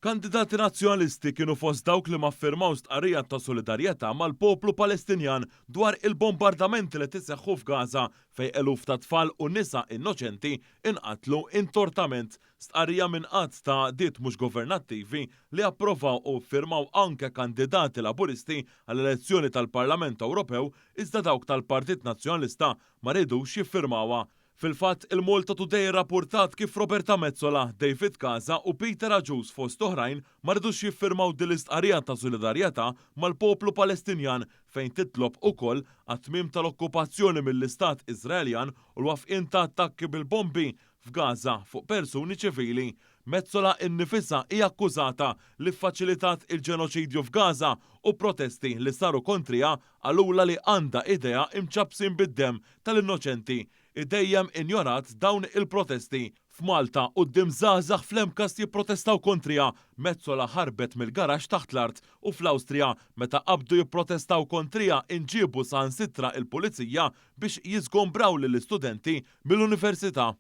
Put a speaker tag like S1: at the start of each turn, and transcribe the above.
S1: Kandidati nazzjonalisti kienu fost dawk li ma ffirmaw stqarrija ta' solidarjetà mal-poplu Palestinjan dwar il-bombardamenti li tiseħħu f'Gaza fejn eluf ta' tfal u nisa innoċenti inqatlu intortament. Stqarrija minn qatt ta' diet mhux governattivi li approvaw u ffirmaw anke kandidati laburisti għall-elezzjoni tal-Parlament Ewropew iżda dawk tal-Partit Nazzjonalista ma rridux jiffirmawha. Fil-fatt, il-Malta Today rrappurtat kif Roberta Mezzola, David Casa u Peter Aġus fost oħrajn ma rridux jiffirmaw din l-istqarrija ta' solidarjetà mal-poplu Palestinjan fejn titlob ukoll għat-tmiem tal-okkupazzjoni mill-Istat Iżraeljan u l-wafqien ta' attakki bil-bombi f'Gaza fuq persuni ċivili. Mezzola innifisha hija akkużata li ffaċilitat il-ġenoċidju f'Gaza u protesti li saru kontrija għalula li għandha idea imċabsin bid-dem tal-innoċenti. Idejjem injorat dawn il-protesti. F'Malta quddiem żgħażagħ fl-Emkas jipprotestaw kontrija, Mezzola ħarbet mill-garax taħt l-art u fl-Awstrija meta qabdu jipprotestaw kontrija inġiebu saħansitra il-pulizija biex jiżgombraw lill-istudenti mill-università.